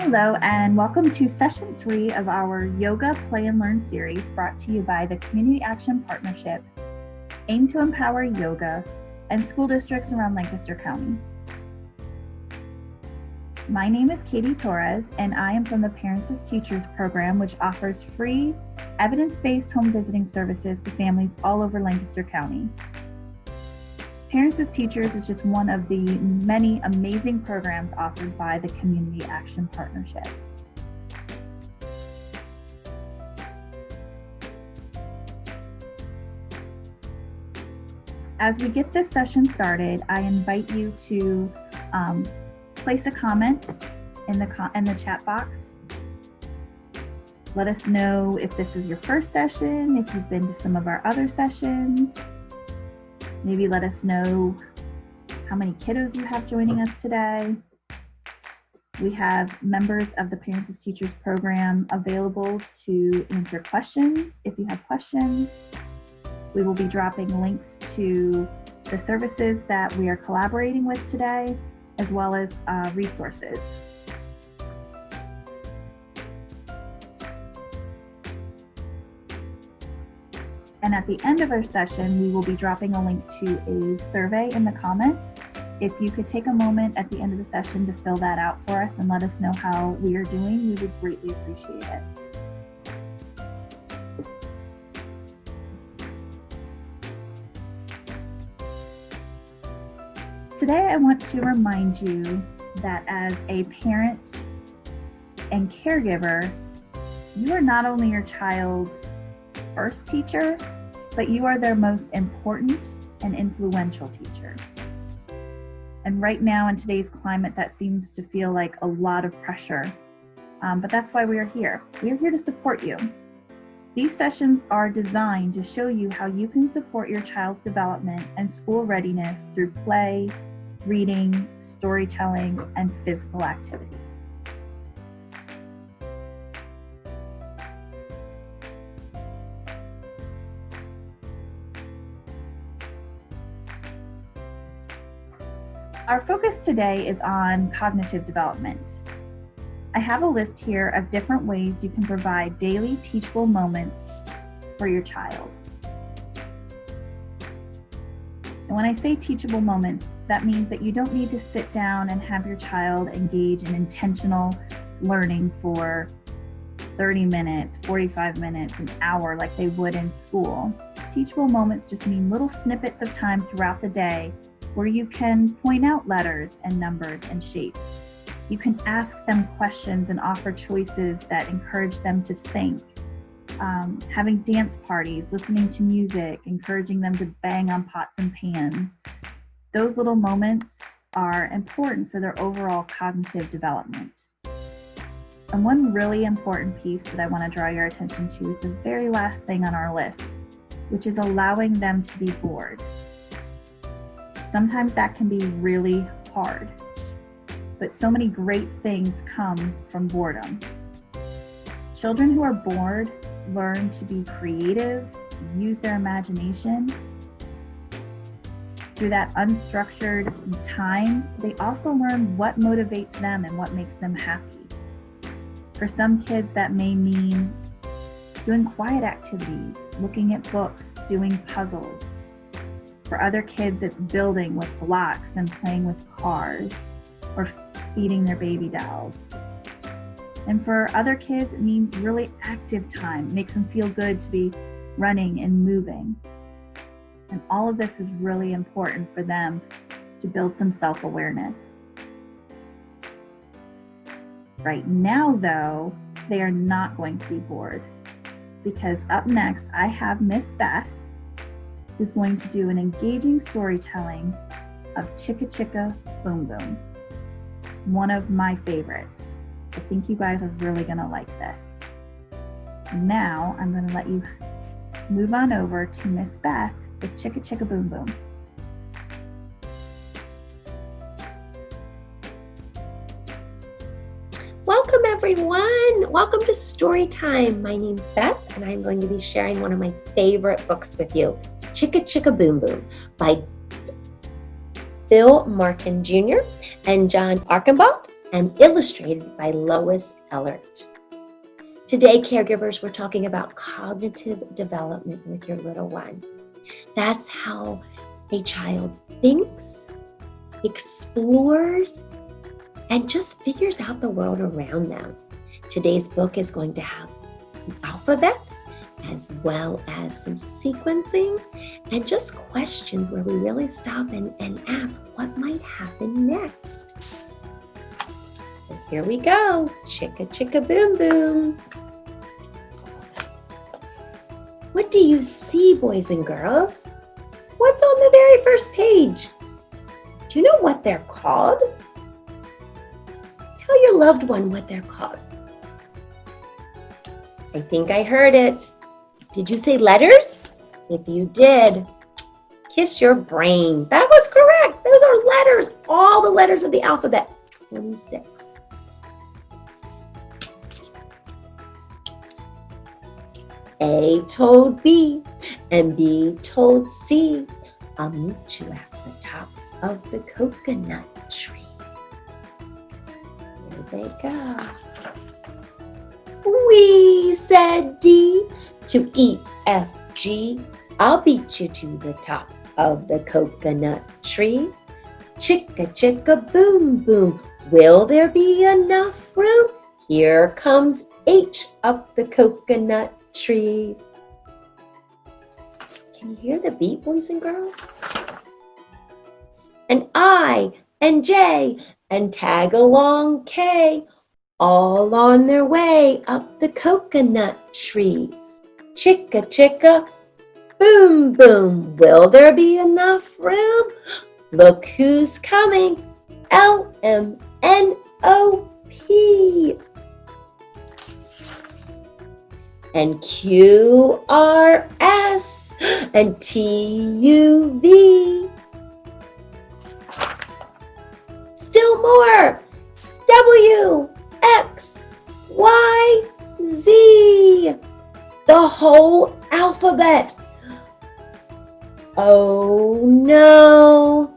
Hello, and welcome to session 3 of our Yoga Play and Learn series brought to you by the Community Action Partnership, Aim to Empower Yoga, and school districts around Lancaster County. My name is Katie Torres, and I am from the Parents as Teachers program, which offers free, evidence-based home visiting services to families all over Lancaster County. Parents as Teachers is just one of the many amazing programs offered by the Community Action Partnership. As we get this session started, I invite you to place a comment in the chat box. Let us know if this is your first session, if you've been to some of our other sessions. Maybe let us know how many kiddos you have joining us today. We have members of the Parents as Teachers program available to answer questions if you have questions. We will be dropping links to the services that we are collaborating with today, as well as resources. And at the end of our session, we will be dropping a link to a survey in the comments. If you could take a moment at the end of the session to fill that out for us and let us know how we are doing, we would greatly appreciate it. Today, I want to remind you that as a parent and caregiver, you are not only your child's first teacher, but you are their most important and influential teacher. And right now in today's climate, that seems to feel like a lot of pressure, but that's why we are here. We are here to support you. These sessions are designed to show you how you can support your child's development and school readiness through play, reading, storytelling, and physical activity. Our focus today is on cognitive development. I have a list here of different ways you can provide daily teachable moments for your child. And when I say teachable moments, that means that you don't need to sit down and have your child engage in intentional learning for 30 minutes, 45 minutes, an hour like they would in school. Teachable moments just mean little snippets of time throughout the day where you can point out letters and numbers and shapes. You can ask them questions and offer choices that encourage them to think. Having dance parties, listening to music, encouraging them to bang on pots and pans. Those little moments are important for their overall cognitive development. And one really important piece that I want to draw your attention to is the very last thing on our list, which is allowing them to be bored. Sometimes that can be really hard, but so many great things come from boredom. Children who are bored learn to be creative, use their imagination. Through that unstructured time, they also learn what motivates them and what makes them happy. For some kids, that may mean doing quiet activities, looking at books, doing puzzles. For other kids, it's building with blocks and playing with cars or feeding their baby dolls. And for other kids, it means really active time, makes them feel good to be running and moving. And all of this is really important for them to build some self-awareness. Right now, though, they are not going to be bored, because up next, I have Miss Beth, who's going to do an engaging storytelling of Chicka Chicka Boom Boom, one of my favorites. I think you guys are really gonna like this. Now I'm gonna let you move on over to Miss Beth with Chicka Chicka Boom Boom. Welcome everyone. Welcome to Story Time. My name's Beth and I'm going to be sharing one of my favorite books with you, Chicka Chicka Boom Boom by Bill Martin Jr. and John Archambault. and illustrated by Lois Ellert. Today, caregivers, we're talking about cognitive development with your little one. That's how a child thinks, explores, and just figures out the world around them. Today's book is going to have an alphabet as well as some sequencing and just questions where we really stop and ask what might happen next. So here we go. Chicka chicka boom boom. What do you see, boys and girls? What's on the very first page? Do you know what they're called? Tell your loved one what they're called. I think I heard it. Did you say letters? If you did, kiss your brain. That was correct. Those are letters. All the letters of the alphabet. 26. A told B and B told C, I'll meet you at the top of the coconut tree. Here they go. We said D to E, F, G. I'll beat you to the top of the coconut tree. Chicka chicka boom boom. Will there be enough room? Here comes H up the coconut tree. Can you hear the beat, boys and girls? And I and J and tag along K, all on their way up the coconut tree. Chicka chicka boom boom. Will there be enough room? Look who's coming. L-M-N-O-P. And Q-R-S and T-U-V. Still more. W-X-Y-Z. The whole alphabet. Oh no.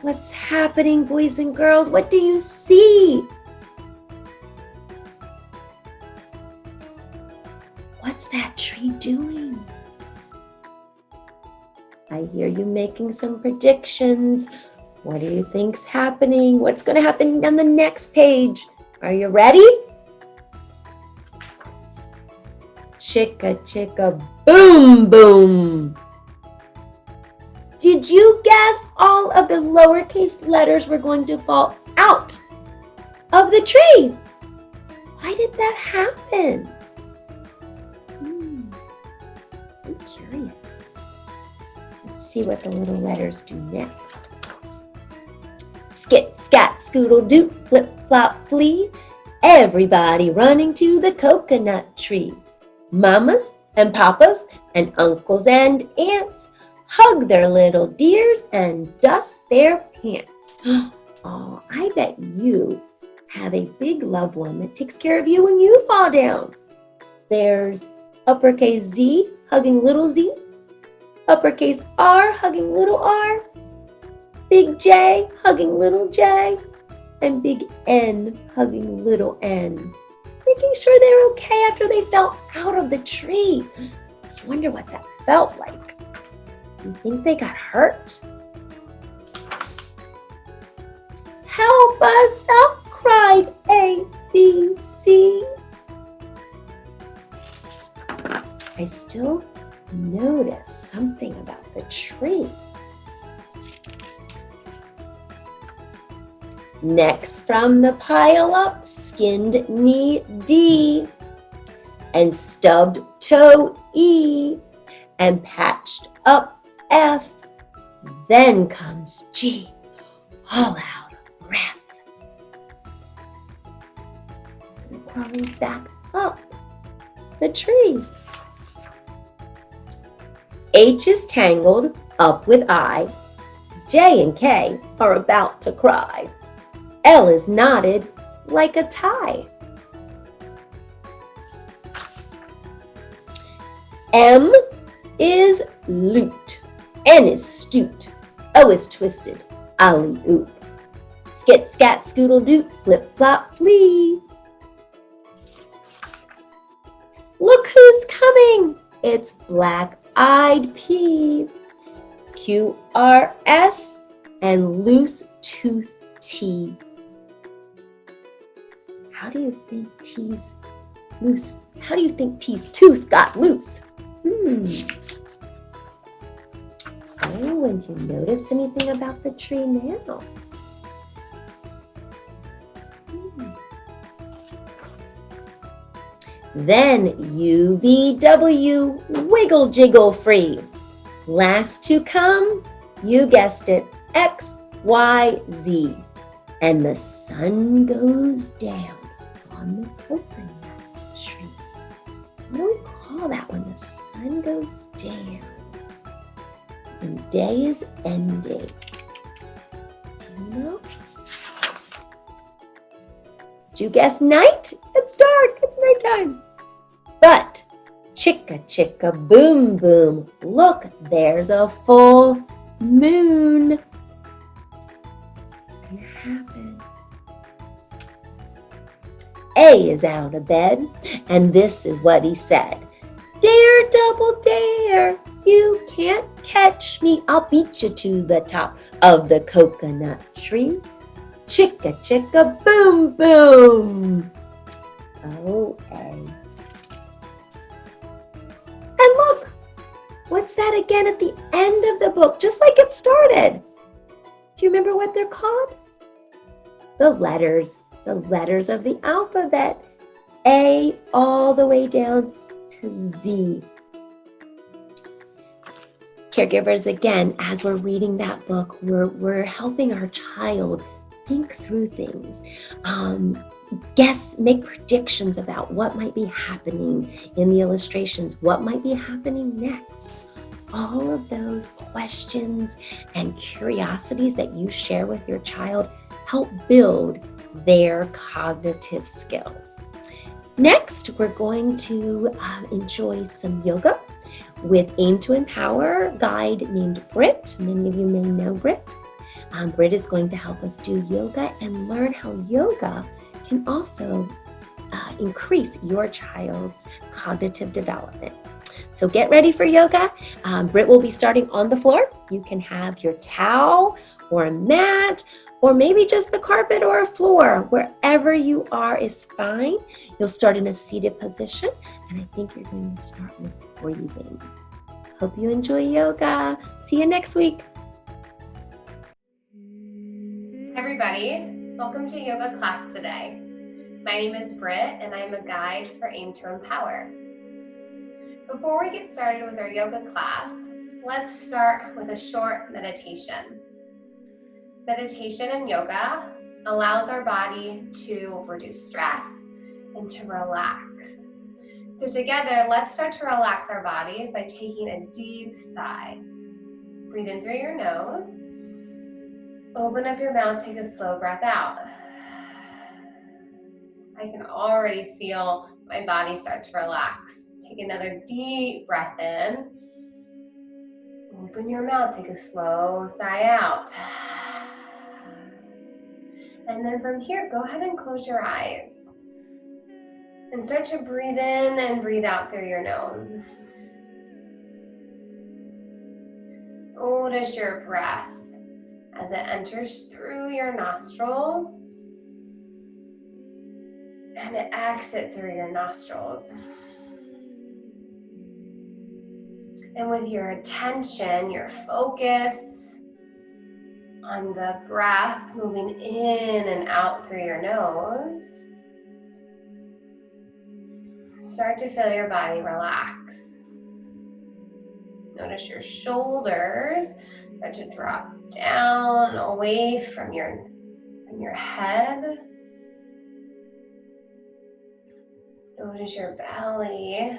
What's happening, boys and girls? What do you see? What's that tree doing? I hear you making some predictions. What do you think's happening? What's going to happen on the next page? Are you ready? Chicka chicka boom boom. Did you guess all of the lowercase letters were going to fall out of the tree? Why did that happen? I'm curious. Let's see what the little letters do next. Skit, scat, scoodle, doot, flip, flop, flee. Everybody running to the coconut tree. Mamas and papas and uncles and aunts hug their little dears and dust their pants. Oh, I bet you have a big loved one that takes care of you when you fall down. There's uppercase Z hugging little z, uppercase R hugging little r, big J hugging little j, and big N hugging little n. Making sure they're okay after they fell out of the tree. I wonder what that felt like. You think they got hurt? Help us out, cried A, B, C. I still notice something about the tree. Next from the pile up, skinned knee D, and stubbed toe E, and patched up F. Then comes G, all out of breath. And crawling back up the tree. H is tangled up with I. J and K are about to cry. L is knotted like a tie. M is looped. N is stooped. O is twisted. Alley-oop. Skit, scat, scoodle, doot, flip, flop, flee. Look who's coming! It's black-eyed P, QRS, and loose tooth T. How do you think T's tooth got loose? Oh, and you notice anything about the tree now? Then UVW, wiggle jiggle free. Last to come, you guessed it, X, Y, Z. And the sun goes down on the coconut tree. What do we call that when the sun goes down? And day is ending. Do you know? Did you guess night? It's dark, it's nighttime. But chicka chicka boom boom, look, there's a full moon. What's gonna happen? A is out of bed, and this is what he said. Dare, double dare, you can't catch me. I'll beat you to the top of the coconut tree. Chicka chicka boom boom. O-A. And look, what's that again at the end of the book, just like it started? Do you remember what they're called? The letters of the alphabet. A all the way down to Z. Caregivers, again, as we're reading that book, we're helping our child think through things, make predictions about what might be happening in the illustrations, what might be happening next. All of those questions and curiosities that you share with your child help build their cognitive skills. Next, we're going to enjoy some yoga with Aim to Empower guide named Britt. Many of you may know Britt. Britt is going to help us do yoga and learn how yoga can also increase your child's cognitive development. So get ready for yoga. Britt will be starting on the floor. You can have your towel or a mat, or maybe just the carpet or a floor. Wherever you are is fine. You'll start in a seated position, and I think you're going to start with breathing. Hope you enjoy yoga. See you next week. Hey everybody, welcome to yoga class today. My name is Britt, and I'm a guide for Aim to Empower. Before we get started with our yoga class, let's start with a short meditation. Meditation in yoga allows our body to reduce stress and to relax. So together, let's start to relax our bodies by taking a deep sigh. Breathe in through your nose. Open up your mouth, take a slow breath out. I can already feel my body start to relax. Take another deep breath in. Open your mouth, take a slow sigh out. And then from here, go ahead and close your eyes. And start to breathe in and breathe out through your nose. Notice your breath as it enters through your nostrils and it exits through your nostrils. And with your attention, your focus on the breath moving in and out through your nose, start to feel your body relax. Notice your shoulders start to drop down away from your head. Notice your belly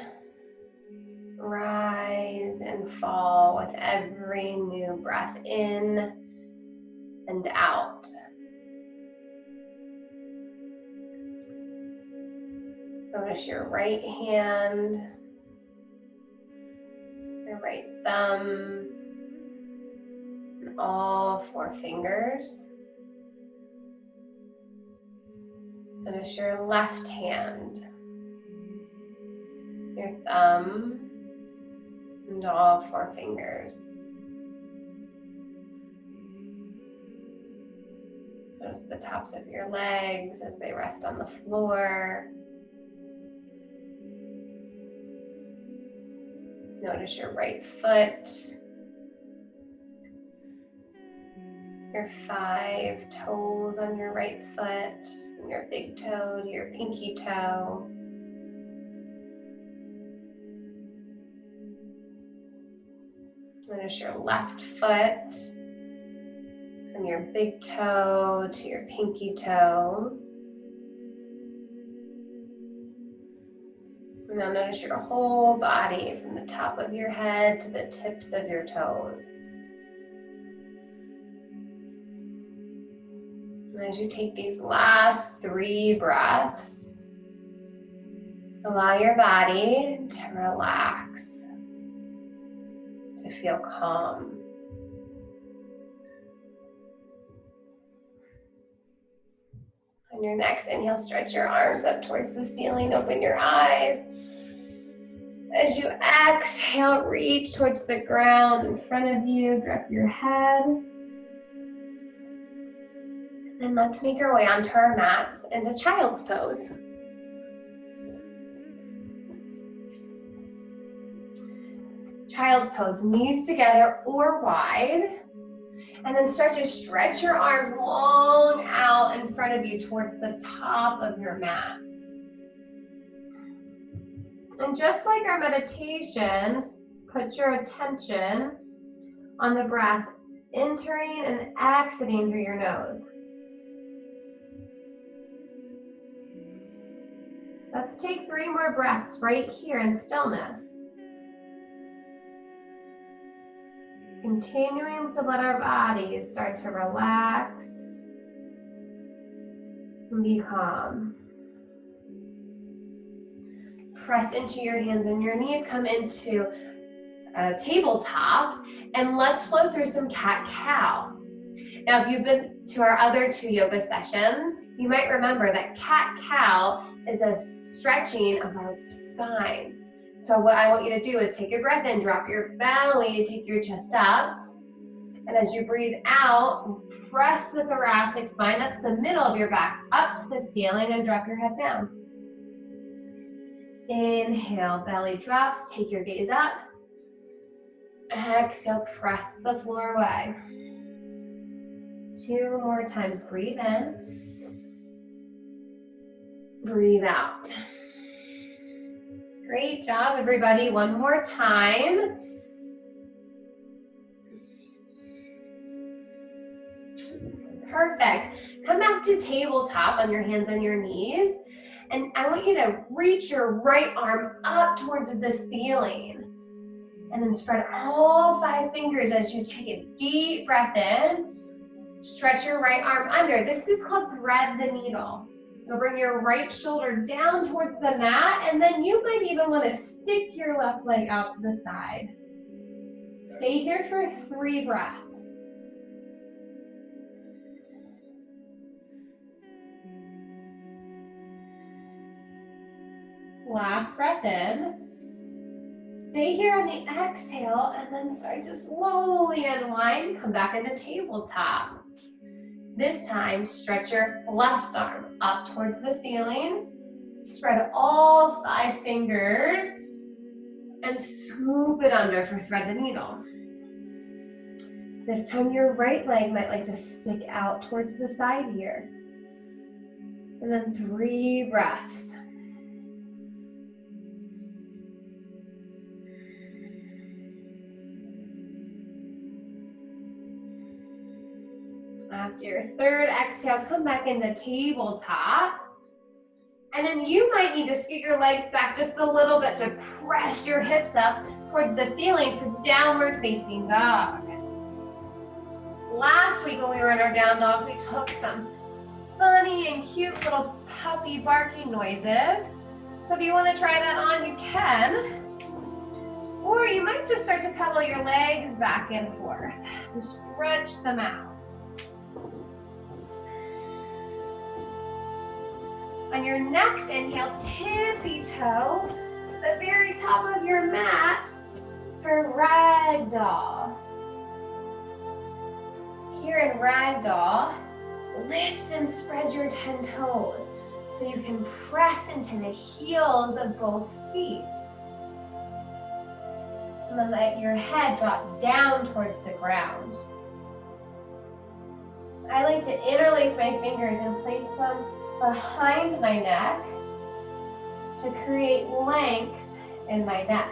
rise and fall with every new breath in and out. Notice your right hand, your right thumb, and all four fingers. Notice your left hand, your thumb, and all 4 fingers. Notice the tops of your legs as they rest on the floor. Notice your right foot, your 5 toes on your right foot, from your big toe to your pinky toe. Notice your left foot, from your big toe to your pinky toe. And now notice your whole body from the top of your head to the tips of your toes. And as you take these last 3 breaths, allow your body to relax, to feel calm. On your next inhale, stretch your arms up towards the ceiling, open your eyes. As you exhale, reach towards the ground in front of you, drop your head. And let's make our way onto our mats into child's pose. Child's pose, knees together or wide. And then start to stretch your arms long out in front of you towards the top of your mat. And just like our meditations, put your attention on the breath entering and exiting through your nose. Let's take 3 more breaths right here in stillness. Continuing to let our bodies start to relax and be calm. Press into your hands and your knees, come into a tabletop, and let's flow through some cat-cow. Now, if you've been to our other 2 yoga sessions, you might remember that cat-cow is a stretching of our spine. So what I want you to do is take your breath in, drop your belly, take your chest up. And as you breathe out, press the thoracic spine, that's the middle of your back, up to the ceiling and drop your head down. Inhale, belly drops, take your gaze up. Exhale, press the floor away. 2 more times, breathe in. Breathe out. Great job, everybody. One more time. Perfect. Come back to tabletop on your hands and your knees. And I want you to reach your right arm up towards the ceiling. And then spread all 5 fingers as you take a deep breath in. Stretch your right arm under. This is called thread the needle. You'll bring your right shoulder down towards the mat, and then you might even want to stick your left leg out to the side. Stay here for 3 breaths. Last breath in. Stay here on the exhale, and then start to slowly unwind. Come back into tabletop. This time, stretch your left arm up towards the ceiling. Spread all 5 fingers and scoop it under for thread the needle. This time, your right leg might like to stick out towards the side here. And then 3 breaths. After your 3rd exhale, come back into tabletop. And then you might need to scoot your legs back just a little bit to press your hips up towards the ceiling for downward facing dog. Last week when we were in our down dog, we took some funny and cute little puppy barking noises. So if you want to try that on, you can. Or you might just start to pedal your legs back and forth to stretch them out. On your next inhale, tippy toe to the very top of your mat for ragdoll. Here in ragdoll, lift and spread your 10 toes so you can press into the heels of both feet. And then let your head drop down towards the ground. I like to interlace my fingers and place them behind my neck to create length in my neck.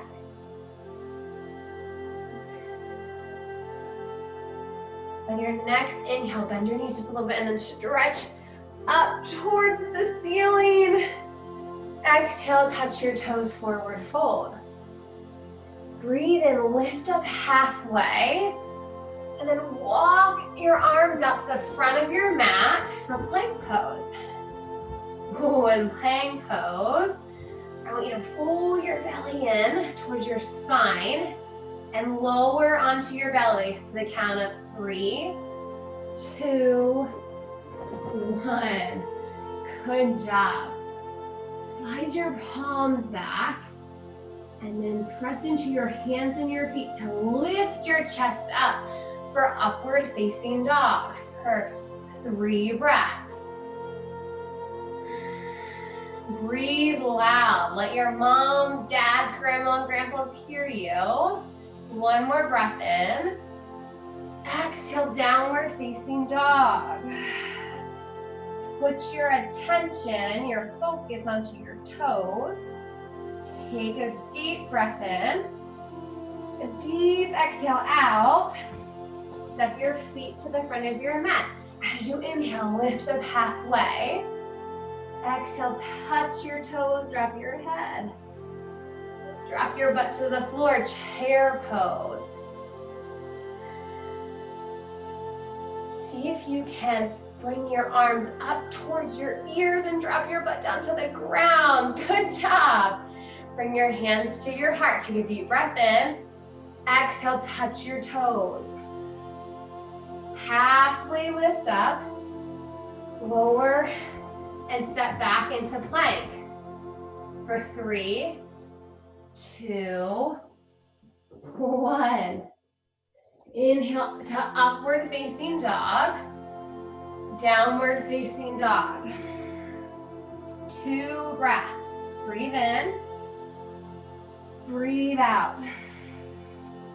On your next inhale, bend your knees just a little bit and then stretch up towards the ceiling. Exhale, touch your toes, forward fold. Breathe in, lift up halfway, and then walk your arms out to the front of your mat for plank pose. Ooh, in plank pose, I want you to pull your belly in towards your spine and lower onto your belly to the count of 3, 2, 1. Good job. Slide your palms back and then press into your hands and your feet to lift your chest up for upward facing dog for 3 breaths. Breathe loud. Let your moms, dads, grandma, and grandpas hear you. 1 more breath in. Exhale, downward facing dog. Put your attention, your focus onto your toes. Take a deep breath in. A deep exhale out. Step your feet to the front of your mat. As you inhale, lift up halfway. Exhale, touch your toes, drop your head. Drop your butt to the floor, chair pose. See if you can bring your arms up towards your ears and drop your butt down to the ground. Good job. Bring your hands to your heart. Take a deep breath in. Exhale, touch your toes. Halfway lift up. Lower and step back into plank for 3, 2, 1. Inhale to upward facing dog, downward facing dog. 2 breaths. Breathe in, breathe out.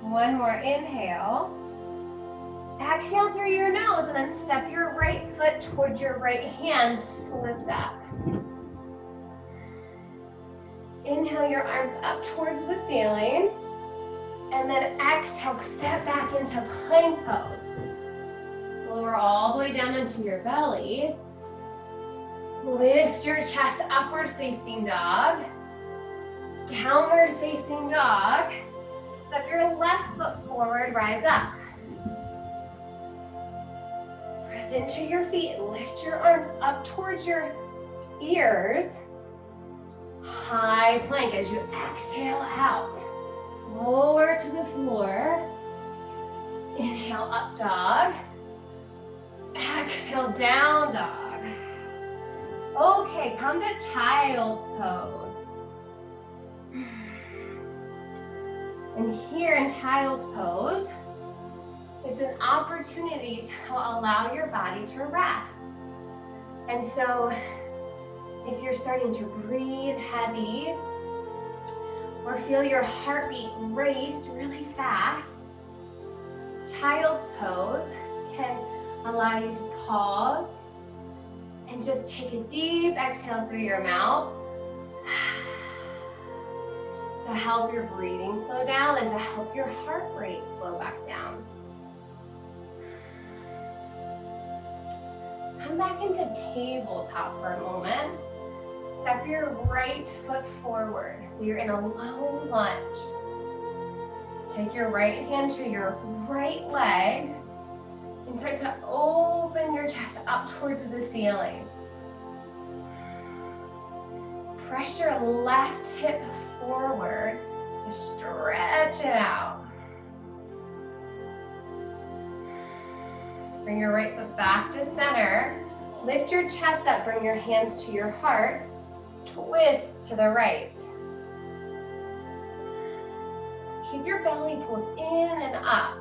1 more inhale. Exhale through your nose and then step your right foot towards your right hand, lift up. Inhale your arms up towards the ceiling. And then exhale, step back into plank pose. Lower all the way down into your belly. Lift your chest, upward facing dog. Downward facing dog. Step your left foot forward, rise up. Press into your feet, lift your arms up towards your ears. High plank as you exhale out. Lower to the floor. Inhale, up dog. Exhale, down dog. Okay, come to child's pose. And here in child's pose, it's an opportunity to allow your body to rest. And so, if you're starting to breathe heavy, or feel your heartbeat race really fast, child's pose can allow you to pause and just take a deep exhale through your mouth to help your breathing slow down and to help your heart rate slow back down. Come back into tabletop for a moment. Step your right foot forward, so you're in a low lunge. Take your right hand to your right leg and start to open your chest up towards the ceiling. Press your left hip forward to stretch it out. Bring your right foot back to center. Lift your chest up, bring your hands to your heart. Twist to the right. Keep your belly pulled in and up.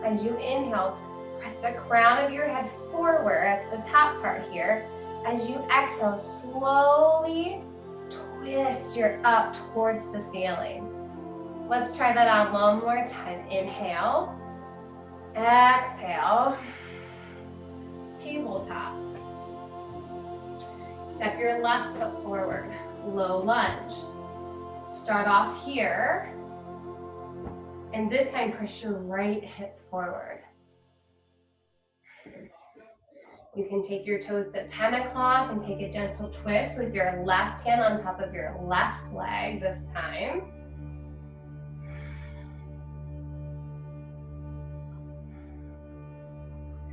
As you inhale, press the crown of your head forward. That's the top part here. As you exhale, slowly twist your up towards the ceiling. Let's try that on one more time. Inhale, exhale, tabletop. Step your left foot forward, low lunge. Start off here, and this time push your right hip forward. You can take your toes to 10 o'clock and take a gentle twist with your left hand on top of your left leg this time.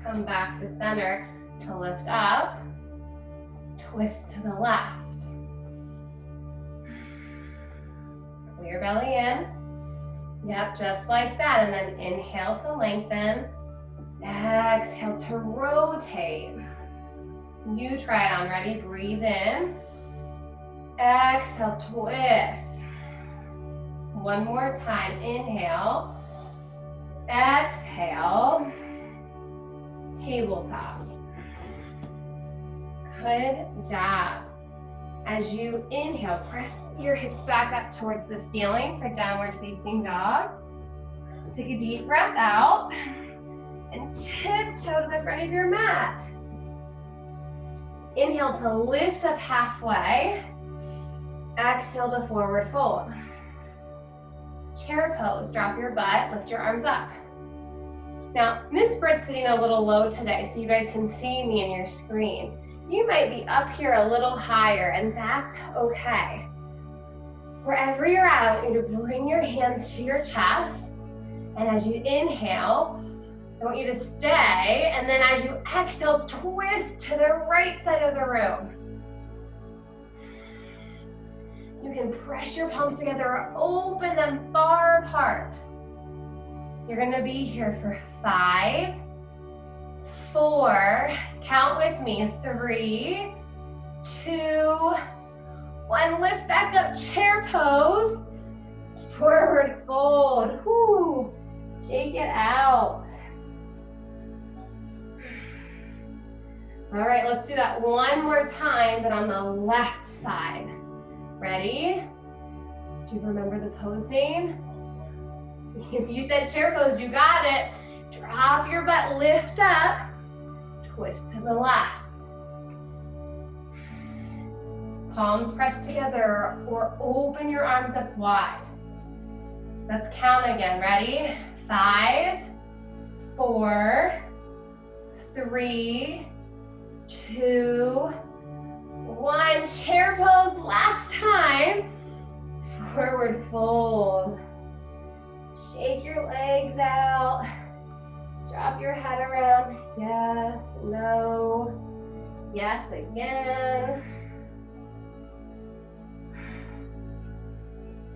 Come back to center to lift up. Twist to the left. Pull your belly in. Yep, just like that. And then inhale to lengthen. Exhale to rotate. You try it on. Ready? Breathe in. Exhale, twist. One more time. Inhale. Exhale. Tabletop. Good job. As you inhale, press your hips back up towards the ceiling for downward facing dog. Take a deep breath out and tiptoe to the front of your mat. Inhale to lift up halfway. Exhale to forward fold. Chair pose, drop your butt, lift your arms up. Now, Miss Britt's sitting a little low today, so you guys can see me in your screen. You might be up here a little higher, and that's okay. Wherever you're at, I want you to bring your hands to your chest, and as you inhale, I want you to stay, and then as you exhale, twist to the right side of the room. You can press your palms together or open them far apart. You're gonna be here for 5, 4, count with me, 3, 2, 1. Lift back up, chair pose, forward fold. Whoo. Shake it out. All right, let's do that one more time, but on the left side. Ready? Do you remember the pose name? If you said chair pose, you got it. Drop your butt, lift up, twist to the left. Palms pressed together or open your arms up wide. Let's count again, ready? 5, 4, 3, 2, 1. Chair pose, last time. Forward fold. Shake your legs out. Drop your head around. Yes, no. Yes, again.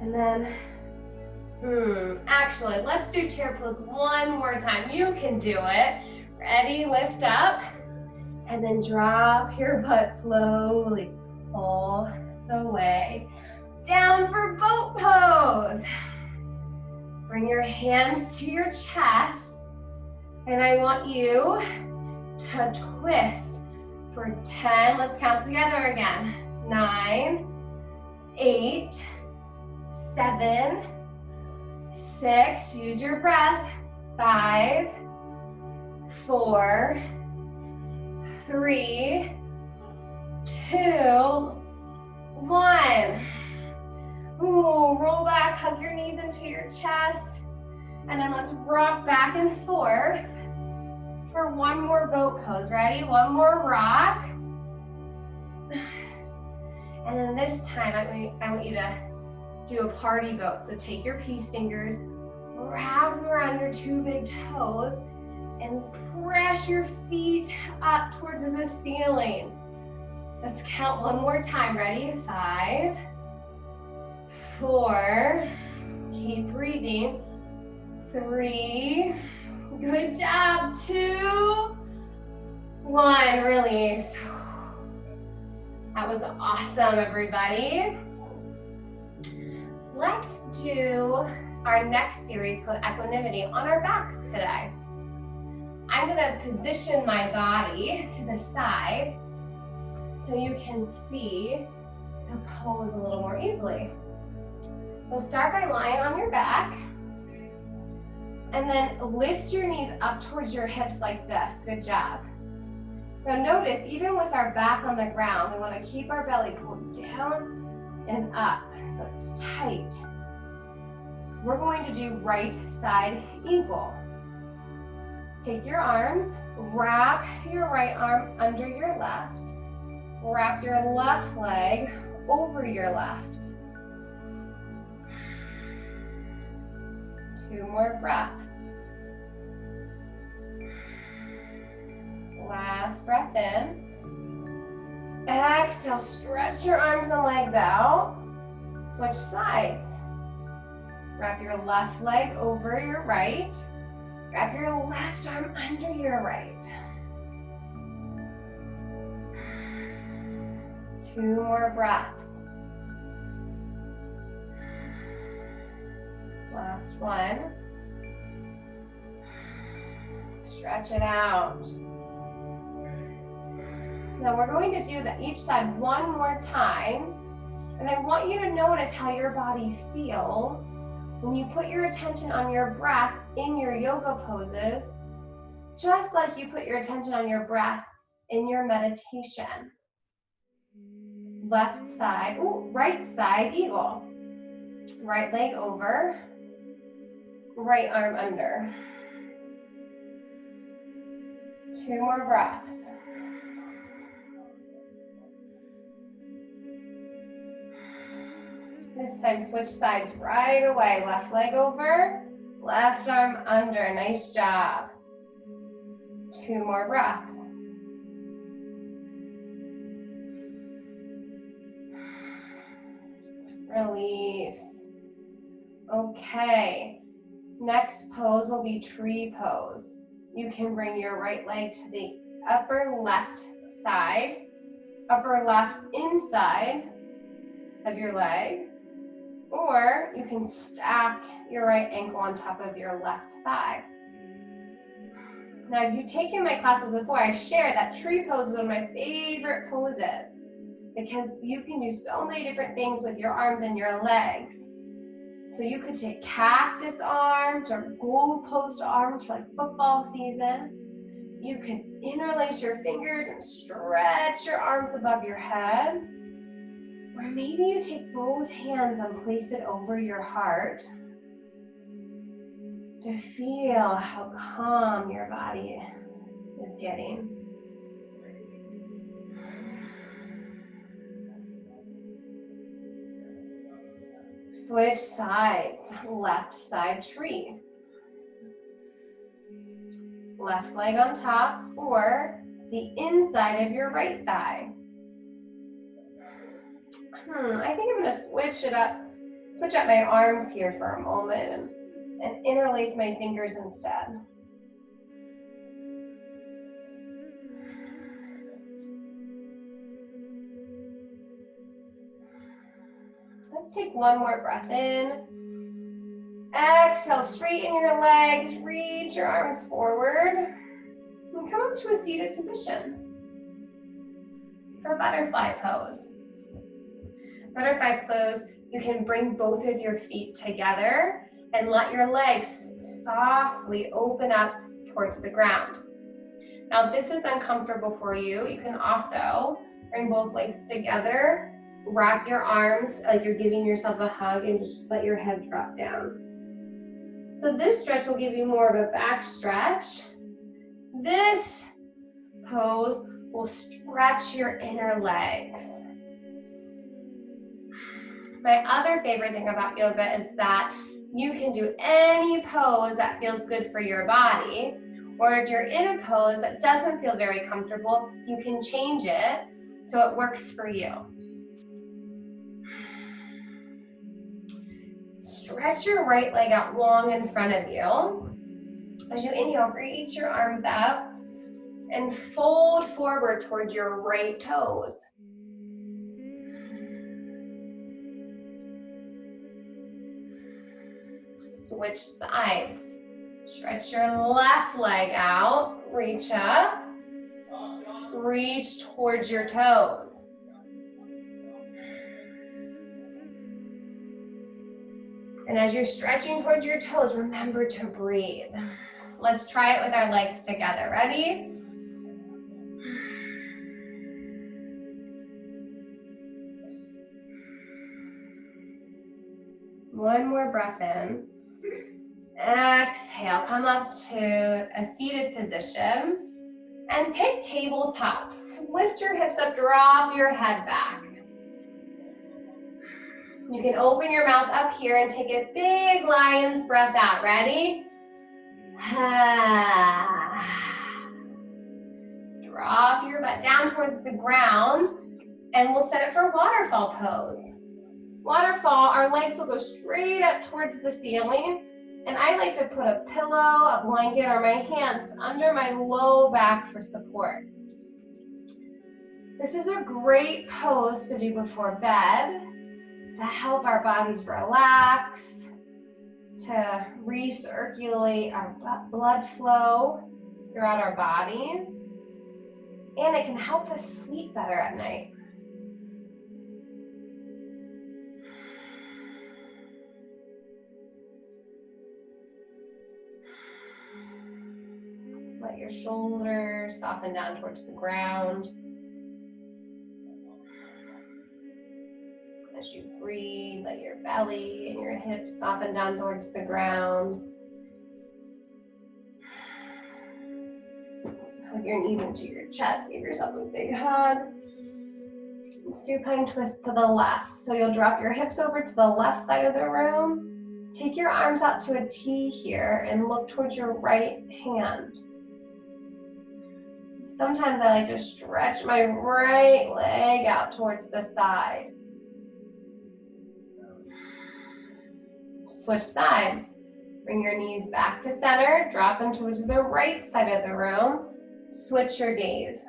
And then, actually, let's do chair pose one more time. You can do it. Ready, lift up. And then drop your butt slowly all the way down for boat pose. Bring your hands to your chest, and I want you to twist for 10. Let's count together again. 9, 8, 7, 6. Use your breath. 5, 4, 3, 2, 1. Ooh, roll back, hug your knees into your chest, and then let's rock back and forth for one more boat pose. Ready? One more rock. And then this time, I want you to do a party boat. So take your peace fingers, wrap them around your 2 big toes, and press your feet up towards the ceiling. Let's count one more time. Ready? 5, 4, keep breathing. 3, good job. 2, 1, release. That was awesome, everybody. Let's do our next series called equanimity on our backs today. I'm gonna position my body to the side so you can see the pose a little more easily. We'll start by lying on your back and then lift your knees up towards your hips like this. Good job. Now notice, even with our back on the ground, we want to keep our belly pulled down and up so it's tight. We're going to do right side eagle. Take your arms, wrap your right arm under your left, wrap your left leg over your left. 2 more breaths. Last breath in. Exhale, stretch your arms and legs out. Switch sides. Wrap your left leg over your right. Wrap your left arm under your right. 2 more breaths. Last one. Stretch it out. Now we're going to do each side 1 more time. And I want you to notice how your body feels when you put your attention on your breath in your yoga poses, just like you put your attention on your breath in your meditation. Left side, right side eagle. Right leg over, right arm under. 2 more breaths. This time switch sides right away. Left leg over, left arm under. Nice job. 2 more breaths. Release. Okay. Next pose will be tree pose. You can bring your right leg to the upper left side, upper left inside of your leg, or you can stack your right ankle on top of your left thigh. Now, you've taken my classes before. I share that tree pose is one of my favorite poses because you can do so many different things with your arms and your legs. So you could take cactus arms or goalpost arms for like football season. You could interlace your fingers and stretch your arms above your head. Or maybe you take both hands and place it over your heart to feel how calm your body is getting. Switch sides, left side tree. Left leg on top or the inside of your right thigh. I think I'm going to switch up my arms here for a moment and interlace my fingers instead. Let's take 1 more breath in. Exhale, straighten your legs, reach your arms forward, and come up to a seated position for butterfly pose. Butterfly pose, you can bring both of your feet together and let your legs softly open up towards the ground. Now, if this is uncomfortable for you, you can also bring both legs together, wrap your arms like you're giving yourself a hug, and just let your head drop down. So this stretch will give you more of a back stretch. This pose will stretch your inner legs. My other favorite thing about yoga is that you can do any pose that feels good for your body, or if you're in a pose that doesn't feel very comfortable, you can change it so it works for you. Stretch your right leg out long in front of you. As you inhale, reach your arms up. And fold forward towards your right toes. Switch sides. Stretch your left leg out, reach up, reach towards your toes. And as you're stretching towards your toes, remember to breathe. Let's try it with our legs together. Ready? One more breath in. Exhale, come up to a seated position and take tabletop. Lift your hips up, drop your head back. You can open your mouth up here and take a big lion's breath out. Ready? Drop your butt down towards the ground and we'll set it for waterfall pose. Waterfall, our legs will go straight up towards the ceiling. And I like to put a pillow, a blanket, or my hands under my low back for support. This is a great pose to do before bed to help our bodies relax, to recirculate our blood flow throughout our bodies, and it can help us sleep better at night. Let your shoulders soften down towards the ground. As you breathe, let your belly and your hips soften down towards the ground. Hug your knees into your chest. Give yourself a big hug. Supine twist to the left. So you'll drop your hips over to the left side of the room. Take your arms out to a T here and look towards your right hand. Sometimes I like to stretch my right leg out towards the side. Switch sides. Bring your knees back to center. Drop them towards the right side of the room. Switch your gaze.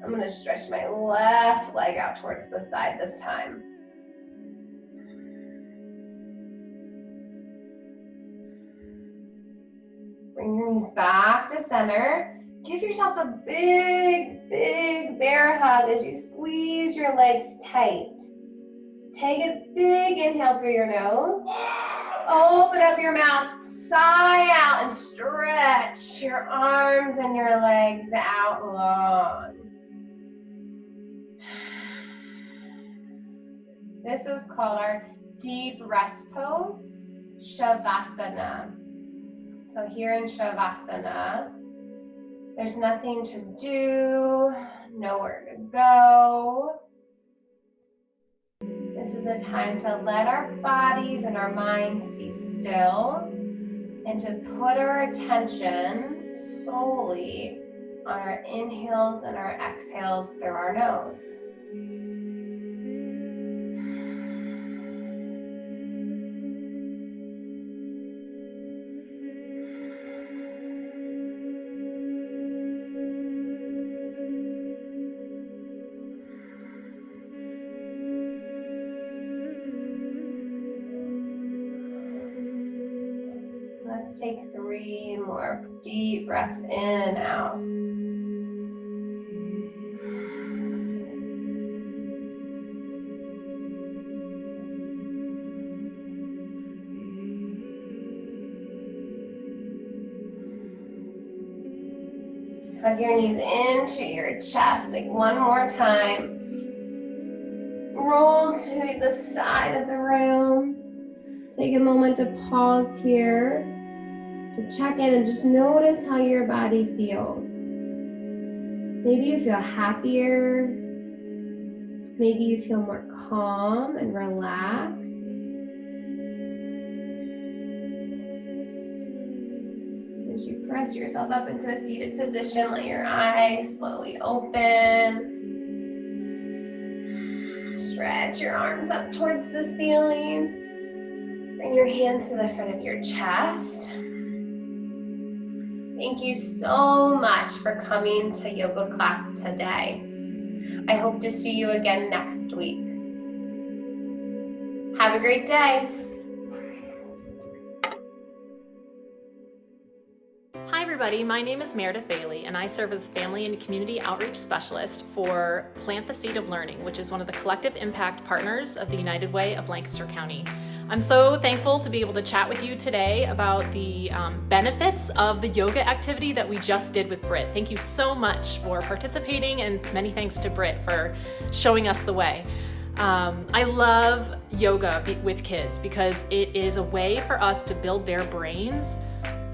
I'm going to stretch my left leg out towards the side this time. Bring your knees back to center. Give yourself a big, big bear hug as you squeeze your legs tight. Take a big inhale through your nose. Open up your mouth, sigh out, and stretch your arms and your legs out long. This is called our deep rest pose, Shavasana. So here in Shavasana, there's nothing to do, nowhere to go. This is a time to let our bodies and our minds be still and to put our attention solely on our inhales and our exhales through our nose. Let's take 3 more deep breaths in and out. Hug your knees into your chest. Take one more time. Roll to the side of the room. Take a moment to pause here, to check in and just notice how your body feels. Maybe you feel happier. Maybe you feel more calm and relaxed. As you press yourself up into a seated position, let your eyes slowly open. Stretch your arms up towards the ceiling. Bring your hands to the front of your chest. Thank you so much for coming to yoga class today. I hope to see you again next week. Have a great day. Hi everybody, my name is Meredith Bailey and I serve as Family and Community Outreach Specialist for Plant the Seed of Learning, which is one of the collective impact partners of the United Way of Lancaster County. I'm so thankful to be able to chat with you today about the benefits of the yoga activity that we just did with Britt. Thank you so much for participating, and many thanks to Britt for showing us the way. I love yoga with kids because it is a way for us to build their brains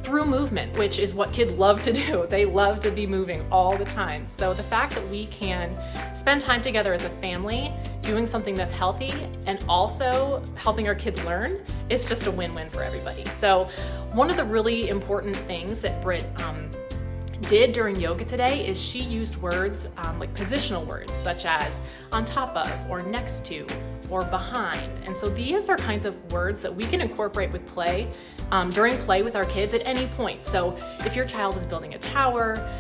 through movement, which is what kids love to do. They love to be moving all the time. So the fact that we can spend time together as a family doing something that's healthy and also helping our kids learn is just a win-win for everybody. So one of the really important things that Britt did during yoga today is she used words like positional words such as on top of or next to or behind. And so these are kinds of words that we can incorporate with play during play with our kids at any point. So if your child is building a tower,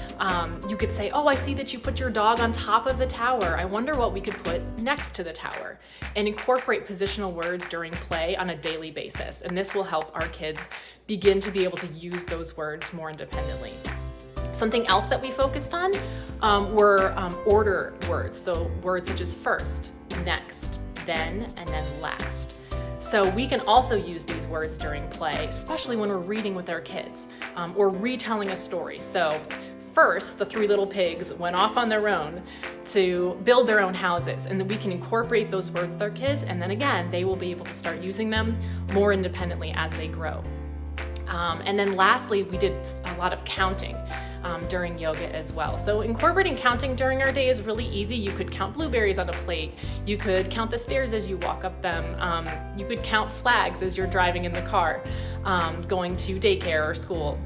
you could say, oh, I see that you put your dog on top of the tower. I wonder what we could put next to the tower, and incorporate positional words during play on a daily basis. And this will help our kids begin to be able to use those words more independently. Something else that we focused on were order words. So words such as first, next, then, and then last. So we can also use these words during play, especially when we're reading with our kids or retelling a story. So first, the three little pigs went off on their own to build their own houses, and then we can incorporate those words with our kids, and then again, they will be able to start using them more independently as they grow. And then lastly, we did a lot of counting during yoga as well. So incorporating counting during our day is really easy. You could count blueberries on a plate. You could count the stairs as you walk up them. You could count flags as you're driving in the car, going to daycare or school.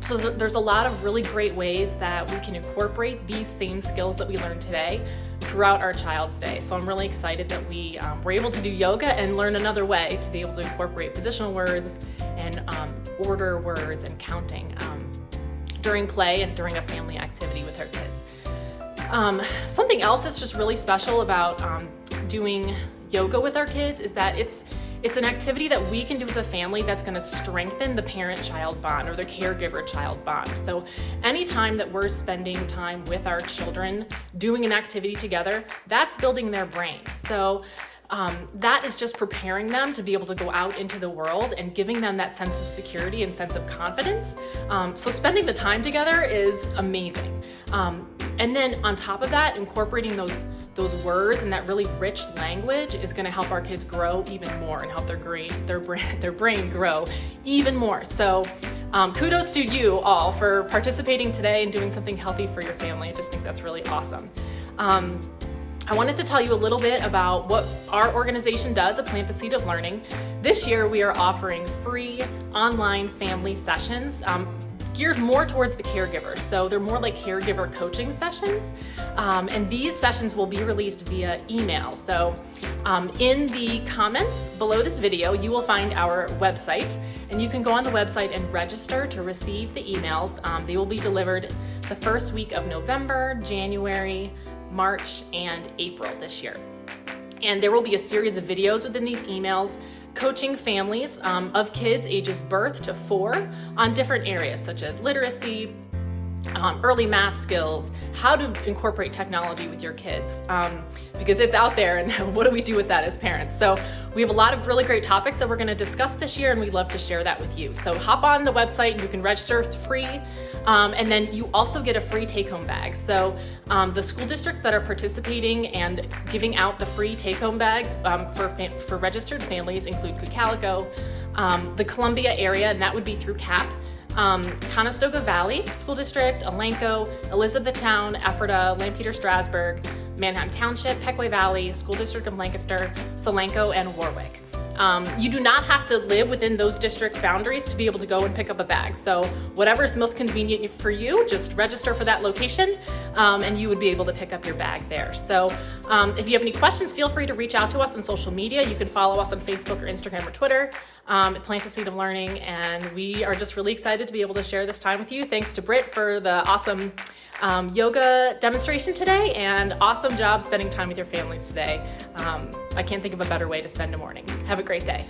So there's a lot of really great ways that we can incorporate these same skills that we learned today throughout our child's day. So I'm really excited that we were able to do yoga and learn another way to be able to incorporate positional words and order words and counting during play and during a family activity with our kids. Something else that's just really special about doing yoga with our kids is that it's an activity that we can do as a family that's going to strengthen the parent-child bond or the caregiver-child bond. So anytime that we're spending time with our children doing an activity together, that's building their brain. So that is just preparing them to be able to go out into the world and giving them that sense of security and sense of confidence. So spending the time together is amazing. And then on top of that, incorporating those words and that really rich language is going to help our kids grow even more and help their brain grow even more. So kudos to you all for participating today and doing something healthy for your family. I just think that's really awesome. I wanted to tell you a little bit about what our organization does at Plant the Seed of Learning. This year we are offering free online family sessions geared more towards the caregiver. So they're more like caregiver coaching sessions. And these sessions will be released via email. So in the comments below this video, you will find our website, and you can go on the website and register to receive the emails. They will be delivered the first week of November, January, March, and April this year. And there will be a series of videos within these emails coaching families of kids ages birth to 4 on different areas such as literacy, early math skills, how to incorporate technology with your kids, because it's out there and what do we do with that as parents? So we have a lot of really great topics that we're going to discuss this year, and we'd love to share that with you. So hop on the website, you can register, it's free, and then you also get a free take-home bag. So the school districts that are participating and giving out the free take-home bags for registered families include Calico, the Columbia area, and that would be through CAP, Conestoga Valley School District, Elanco, Elizabethtown, Ephrata, Lampeter Strasburg, Manhattan Township, Pequea Valley, School District of Lancaster, Solanco, and Warwick. You do not have to live within those district boundaries to be able to go and pick up a bag. So whatever is most convenient for you, just register for that location and you would be able to pick up your bag there. So if you have any questions, feel free to reach out to us on social media. You can follow us on Facebook or Instagram or Twitter. at Plant the Seed of Learning, and we are just really excited to be able to share this time with you. Thanks to Britt for the awesome yoga demonstration today, and awesome job spending time with your families today. I can't think of a better way to spend a morning. Have a great day.